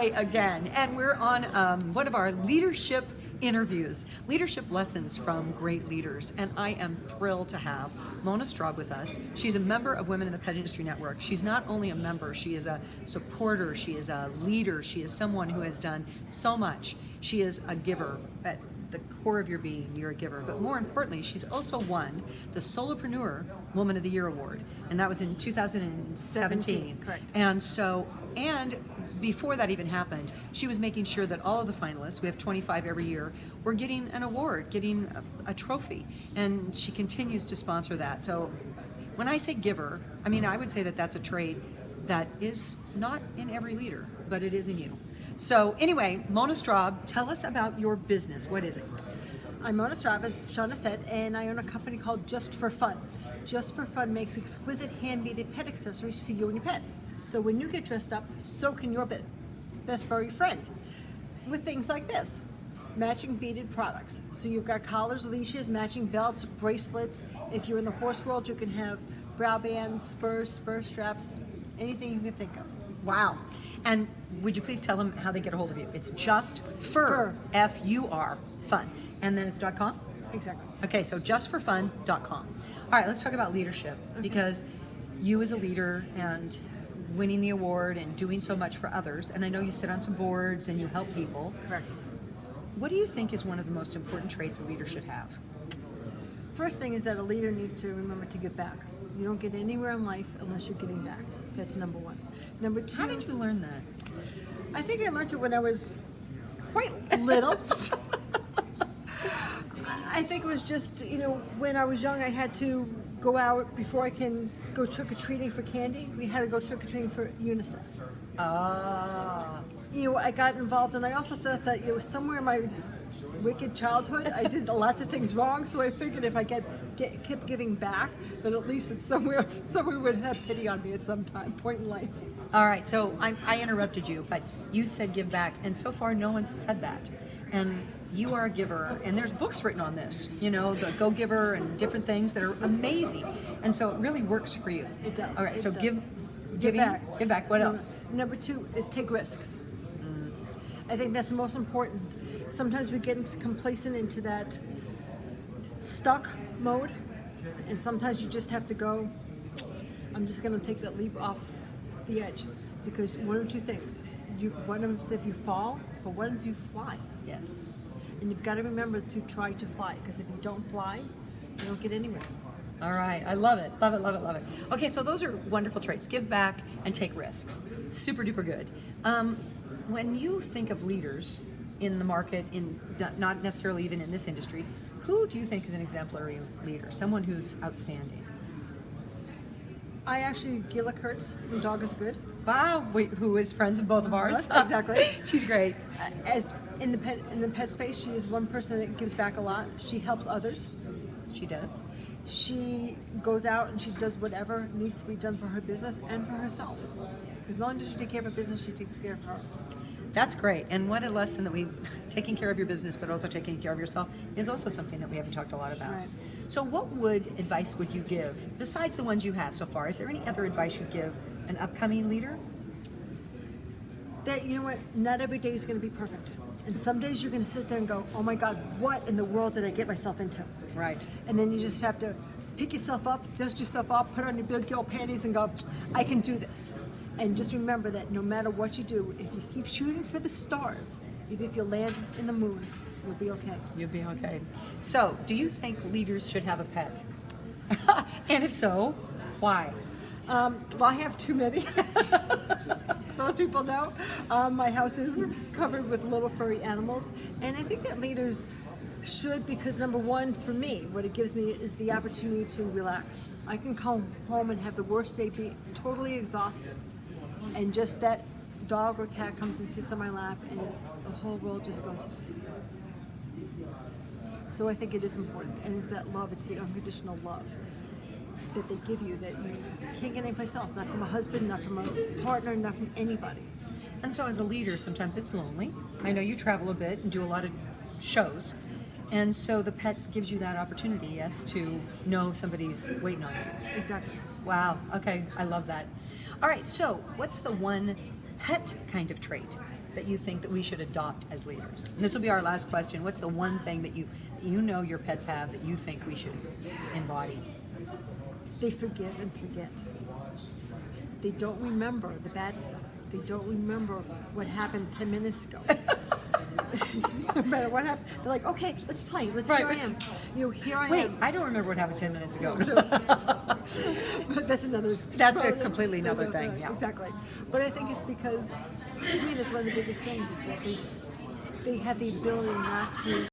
Hi again, and we're on one of our leadership interviews, leadership lessons from great leaders, and I am thrilled to have Mona Straub with us. She's a member of Women in the Pet Industry Network. She's not only a member, she is a supporter, she is a leader, she is someone who has done so much. She is a giver. At the core of your being, you're a giver. But more importantly, she's also won the Solopreneur Woman of the Year Award, and that was in 2017. Correct. And before that even happened, she was making sure that all of the finalists, we have 25 every year, were getting an award, getting a trophy, and she continues to sponsor that. So when I say giver, I mean, I would say that that's a trait that is not in every leader, but it is in you. So anyway, Mona Straub, tell us about your business. What is it? I'm Shawna Schuh, as Shawna said, and I own a company called Just for Fun. Just for Fun makes exquisite hand-made pet accessories for you and your pet. So when you get dressed up, so can your best furry friend. With things like this, matching beaded products. So you've got collars, leashes, matching belts, bracelets. If you're in the horse world, you can have brow bands, spurs, spur straps, anything you can think of. Wow. And would you please tell them how they get a hold of you? It's Just Fur, F-U-R, fun. And then it's .com? Exactly. Okay, so justforfun.com. All right, let's talk about leadership, because you as a leader and winning the award and doing so much for others, and I know you sit on some boards and you help people. Correct. What do you think is one of the most important traits a leader should have? First thing is that a leader needs to remember to give back. You don't get anywhere in life unless you're giving back. That's number one. Number two, How did you learn that? I think I learned it when I was quite little. I think it was just, when I was young, I had to go out before I can go trick-or-treating for candy. We had to go trick-or-treating for UNICEF. Ah. I got involved, and I also thought that somewhere in my wicked childhood, I did lots of things wrong, so I figured if I kept giving back, then at least it's somewhere someone would have pity on me at some point in life. All right, so I interrupted you, but you said give back, and so far no one's said that. And you are a giver, and there's books written on this, the Go Giver and different things that are amazing. And so it really works for you. It does. All right, so give back. Give back. What else? Number two is take risks. I think that's the most important. Sometimes we get complacent into that stuck mode, and sometimes you just have to go, I'm just going to take that leap off the edge, because one of two things. One of them is if you fall, but one is you fly. Yes. And you've got to remember to try to fly, because if you don't fly, you don't get anywhere. All right, I love it, love it, love it, love it. Okay, so those are wonderful traits. Give back and take risks. Super duper good. When you think of leaders in the market, not necessarily even in this industry, who do you think is an exemplary leader? Someone who's outstanding? Gila Kurtz from Dog is Good. Wow, who is friends of both of ours? Exactly. She's great. In the pet space, she is one person that gives back a lot. She helps others. She does. She goes out and she does whatever needs to be done for her business and for herself. Because not only does she take care of her business, she takes care of her. That's great. And what a lesson that taking care of your business, but also taking care of yourself is also something that we haven't talked a lot about. Right. So what advice would you give, besides the ones you have so far? Is there any other advice you'd give an upcoming leader? That, not every day is going to be perfect. And some days you're going to sit there and go, oh my God, what in the world did I get myself into? Right. And then you just have to pick yourself up, dust yourself up, put on your big girl panties and go, I can do this. And just remember that no matter what you do, if you keep shooting for the stars, even if you land in the moon, you'll be okay. You'll be okay. So, do you think leaders should have a pet? And if so, why? Well, I have too many. Most people know. My house is covered with little furry animals. And I think that leaders should, because number one, for me, what it gives me is the opportunity to relax. I can come home and have the worst day, be totally exhausted. And just that dog or cat comes and sits on my lap and the whole world just goes. So I think it is important. And it's that love, it's the unconditional love that they give you that you can't get anyplace else, not from a husband, not from a partner, not from anybody. And so as a leader, sometimes it's lonely. I know you travel a bit and do a lot of shows. And so the pet gives you that opportunity, yes, to know somebody's waiting on you. Exactly. Wow, okay, I love that. All right, so what's the one pet kind of trait that you think that we should adopt as leaders? And this will be our last question. What's the one thing that you know your pets have that you think we should embody? They forgive and forget. They don't remember the bad stuff. They don't remember what happened 10 minutes ago. No matter what happened, they're like, okay, let's play. Here I am. Here I Wait, am. I don't remember what happened 10 minutes ago. But that's another. That's a completely another thing, yeah. Exactly. But I think it's because, to me, that's one of the biggest things is that they have the ability not to